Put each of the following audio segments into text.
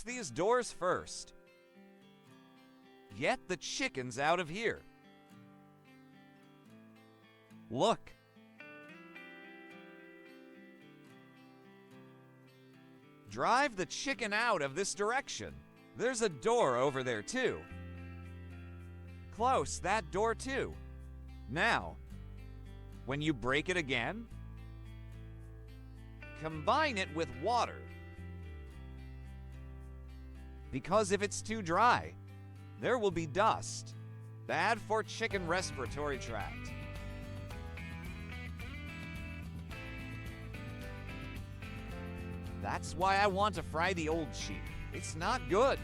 these doors first. Get the chickens out of here. Look. Drive the chicken out of this direction. There's a door over there too. Close that door too. Now, when you break it again, combine it with water. Because if it's too dry, there will be dust. Bad for chicken respiratory tract. That's why I want to fry the old sheep. It's not good.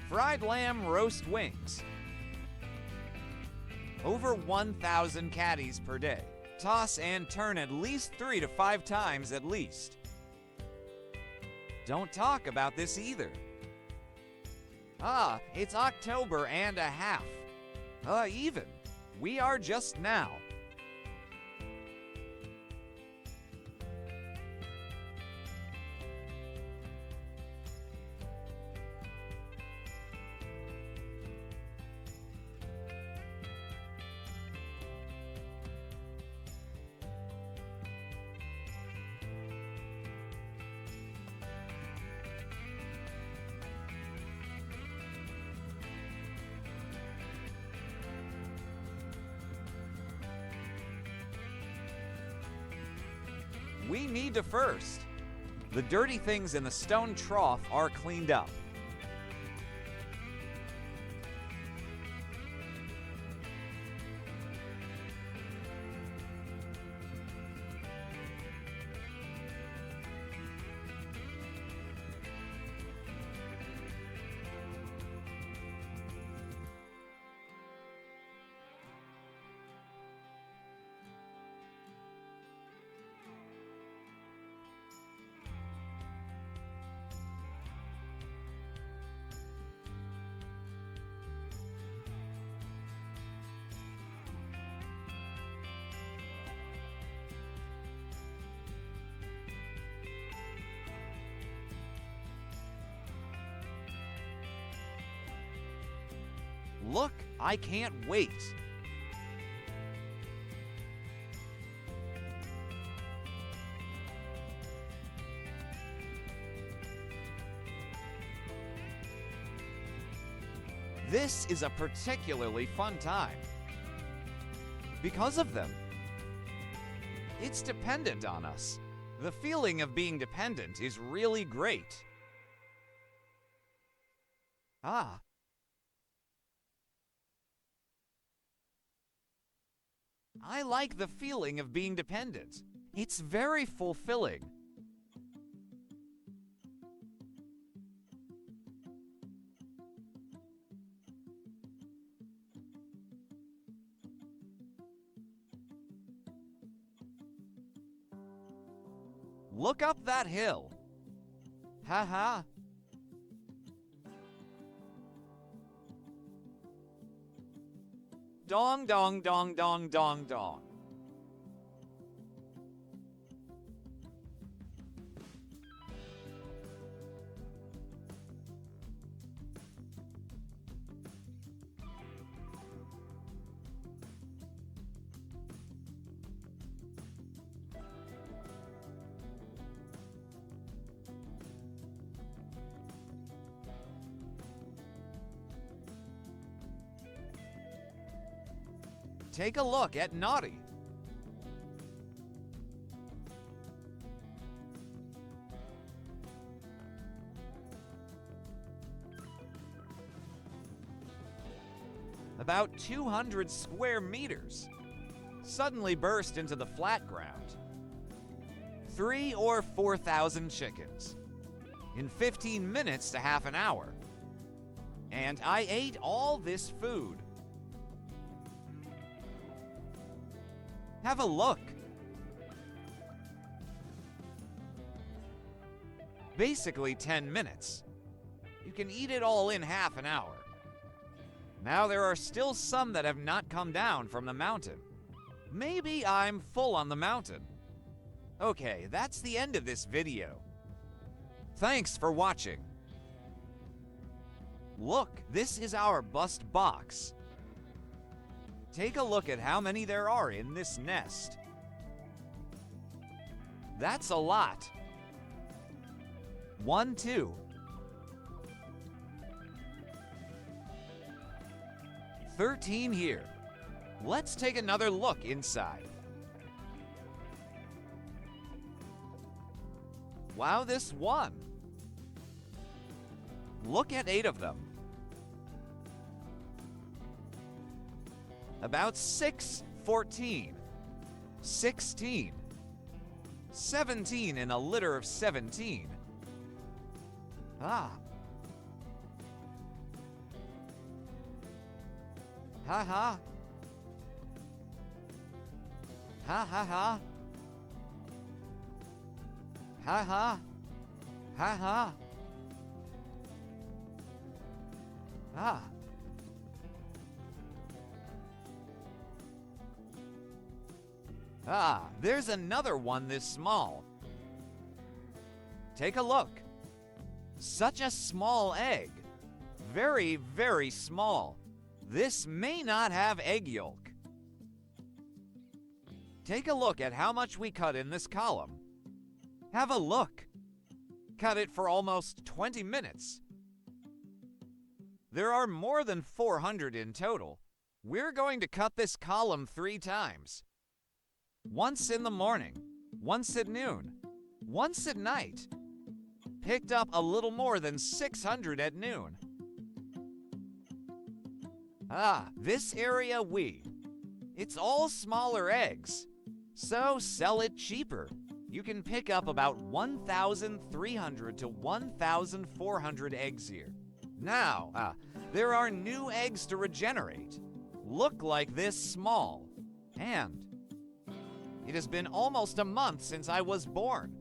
Fried lamb roast wings. Over 1,000 caddies per day. Toss and turn at least 3 to 5 times at least. Don't talk about this either. It's October and a half. Even. We are just now. We need to first. The dirty things in the stone trough are cleaned up. Look, I can't wait. This is a particularly fun time. Because of them. It's dependent on us. The feeling of being dependent is really great. I like the feeling of being dependent. It's very fulfilling. Look up that hill. Haha. Dong, dong, dong, dong, dong, dong. Take a look at Naughty. About 200 square meters suddenly burst into the flat ground. 3,000 or 4,000 chickens in 15 minutes to half an hour. And I ate all this food. Have a look. Basically 10 minutes. You can eat it all in half an hour. Now there are still some that have not come down from the mountain. Maybe I'm full on the mountain. Okay, that's the end of this video. Thanks for watching. Look, this is our bust box. Take a look at how many there are in this nest. That's a lot. 1, 2. 13 here. Let's take another look inside. Wow, this one. Look at 8 of them. About 6, 14, 16, 17 in a litter of 17. Ah. Ha ha. Ha ha ha. Ha ha. Ha ha. Ah. Ah, there's another one this small. Take a look. Such a small egg. Very, very small. This may not have egg yolk. Take a look at how much we cut in this column. Have a look. Cut it for almost 20 minutes. There are more than 400 in total. We're going to cut this column 3 times. Once in the morning, once at noon, once at night. Picked up a little more than 600 at noon. Ah, this area it's all smaller eggs, so sell it cheaper. You can pick up about 1,300 to 1,400 eggs here. Now, there are new eggs to regenerate. Look like this small. And it has been almost a month since I was born.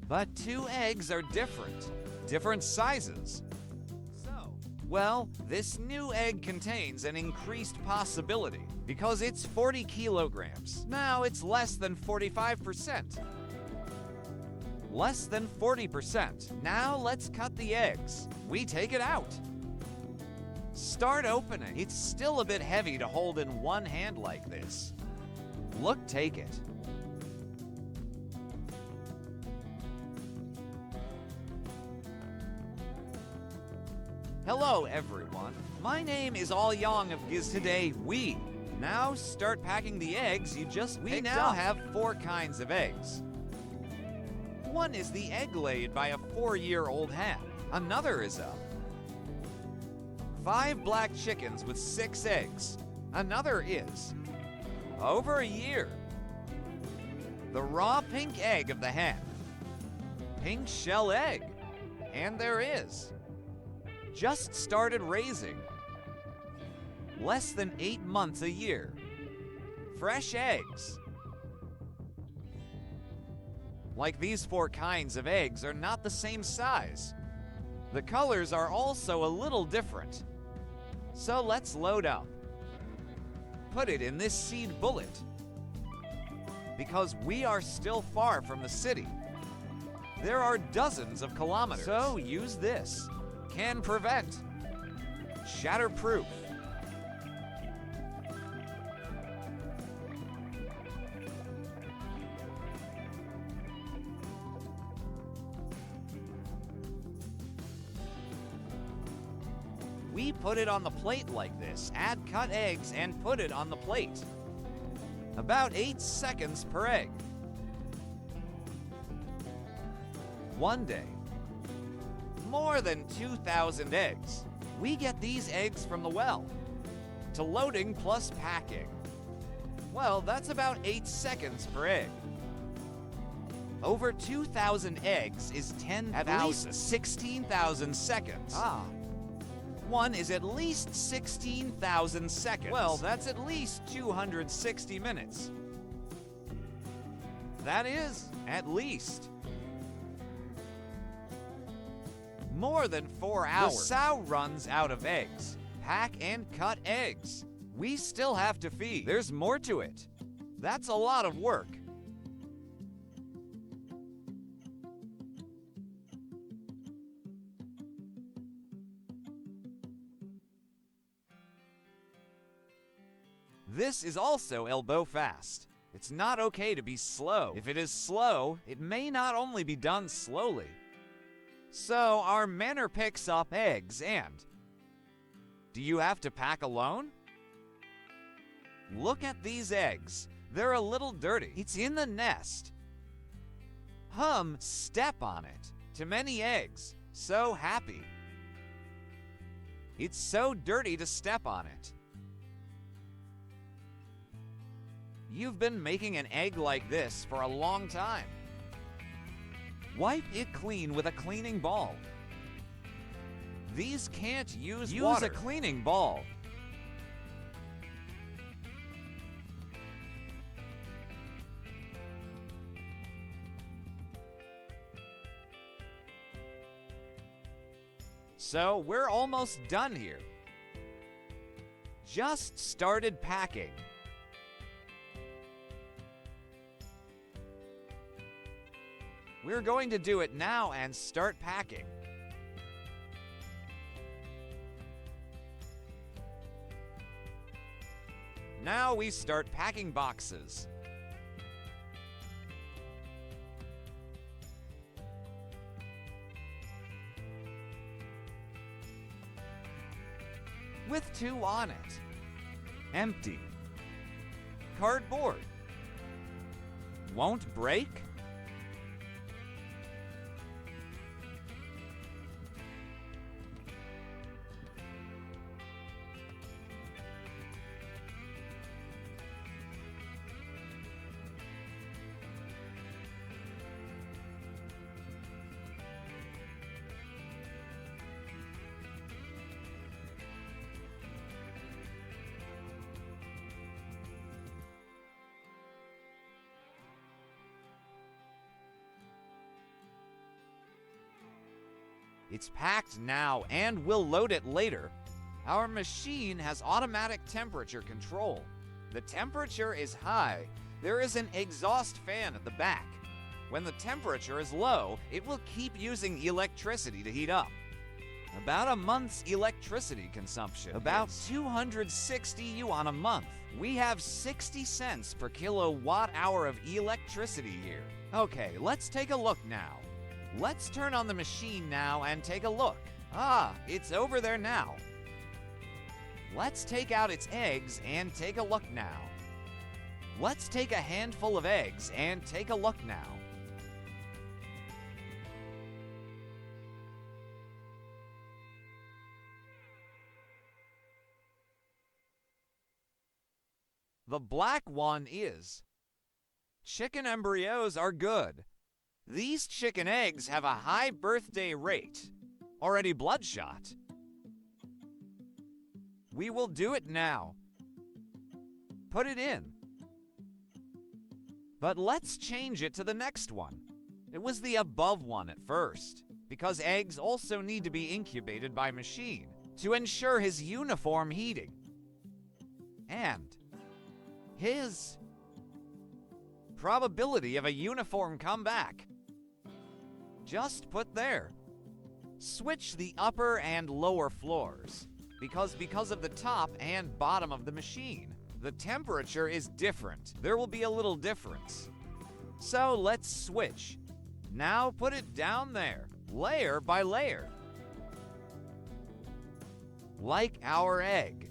But 2 eggs are different sizes. So, well, this new egg contains an increased possibility because it's 40 kilograms. Now it's less than 45%. Less than 40%. Now let's cut the eggs. We take it out. Start opening. It's still a bit heavy to hold in one hand like this. Look, take it. Hello, everyone. My name is All Young of Giz. Today, we now start packing the eggs you just picked up. We now have 4 kinds of eggs. One is the egg laid by a 4-year-old hen. Another is a 5 black chickens with 6 eggs. Another is over a year. The raw pink egg of the hen. Pink shell egg. And there is just started raising. Less than 8 months a year. Fresh eggs. Like these 4 kinds of eggs are not the same size. The colors are also a little different. So let's load up. Put it in this seed bullet. Because we are still far from the city. There are dozens of kilometers. So use this. Can prevent. Shatterproof. We put it on the plate like this. Add cut eggs and put it on the plate. About 8 seconds per egg. One day. More than 2,000 eggs. We get these eggs from the well. To loading plus packing. Well, that's about 8 seconds per egg. Over 2,000 eggs is 10,000. At least 16,000 seconds. Ah. One is at least 16,000 seconds. Well, that's at least 260 minutes. That is, at least. More than 4 hours. The sow runs out of eggs. Pack and cut eggs. We still have to feed. There's more to it. That's a lot of work. This is also elbow fast. It's not okay to be slow. If it is slow, it may not only be done slowly. So our manner picks up eggs and... Do you have to pack alone? Look at these eggs. They're a little dirty. It's in the nest. Step on it. Too many eggs. So happy. It's so dirty to step on it. You've been making an egg like this for a long time. Wipe it clean with a cleaning ball. These can't use water. Use a cleaning ball. So we're almost done here. Just started packing. We're going to do it now and start packing. Now we start packing boxes. With 2 on it. Empty. Cardboard. Won't break? It's packed now and we'll load it later. Our machine has automatic temperature control. The temperature is high. There is an exhaust fan at the back. When the temperature is low, it will keep using electricity to heat up. About a month's electricity consumption. About 260 yuan a month. We have 60 cents per kilowatt hour of electricity here. Okay, let's take a look now. Let's turn on the machine now and take a look. It's over there now. Let's take out its eggs and take a look now. Let's take a handful of eggs and take a look now. The black one is. Chicken embryos are good. These chicken eggs have a high birthday rate. Already bloodshot. We will do it now. Put it in. But let's change it to the next one. It was the above one at first, because eggs also need to be incubated by machine to ensure his uniform heating. And his probability of a uniform comeback. Just put there. Switch the upper and lower floors, because of the top and bottom of the machine. The temperature is different. There will be a little difference. So let's switch. Now put it down there, layer by layer. Like our egg.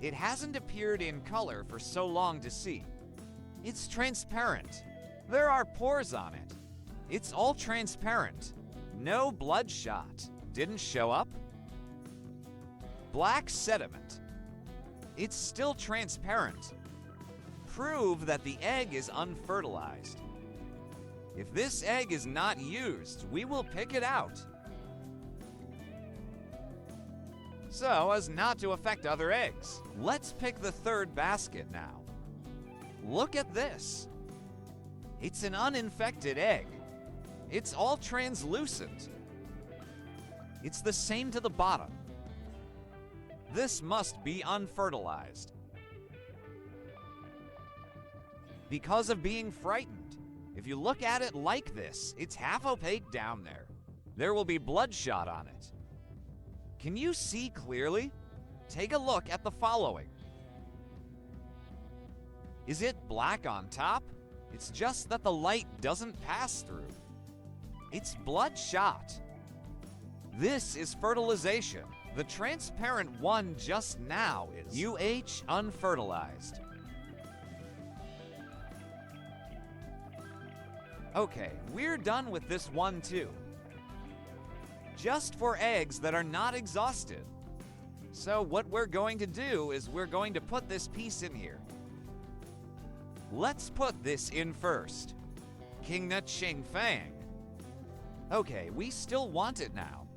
It hasn't appeared in color for so long to see. It's transparent. There are pores on it. It's all transparent. No bloodshot. Didn't show up. Black sediment. It's still transparent. Prove that the egg is unfertilized. If this egg is not used, we will pick it out. So as not to affect other eggs. Let's pick the third basket now. Look at this. It's an uninfected egg. It's all translucent. It's the same to the bottom. This must be unfertilized. Because of being frightened. If you look at it like this, it's half opaque down there. There will be bloodshot on it. Can you see clearly? Take a look at the following. Is it black on top? It's just that the light doesn't pass through. It's bloodshot. This is fertilization. The transparent one just now is unfertilized. Okay, we're done with this one too. Just for eggs that are not exhausted. So what we're going to do is we're going to put this piece in here. Let's put this in first. King Na Ching Fang. Okay, we still want it now.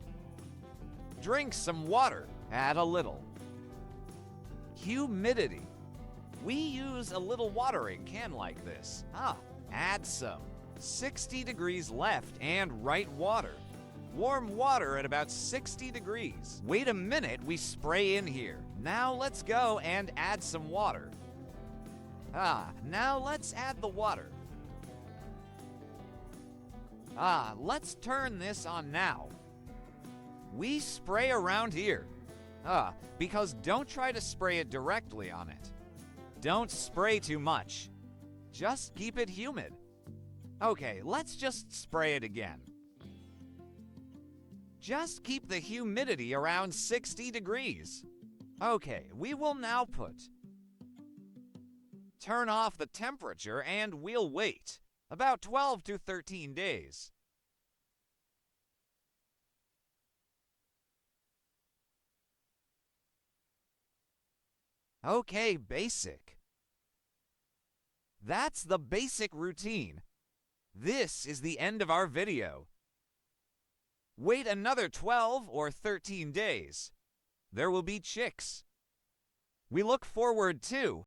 Drink some water. Add a little. Humidity. We use a little watering can like this. Add some. 60 degrees left and right water. Warm water at about 60 degrees. Wait a minute, we spray in here. Now let's go and add some water. Now let's add the water. Let's turn this on now. We spray around here. Because don't try to spray it directly on it. Don't spray too much. Just keep it humid. Okay, let's just spray it again. Just keep the humidity around 60 degrees. Okay, we will now turn off the temperature and we'll wait about 12 to 13 days. Okay, basic. That's the basic routine. This is the end of our video. Wait another 12 or 13 days. There will be chicks. We look forward to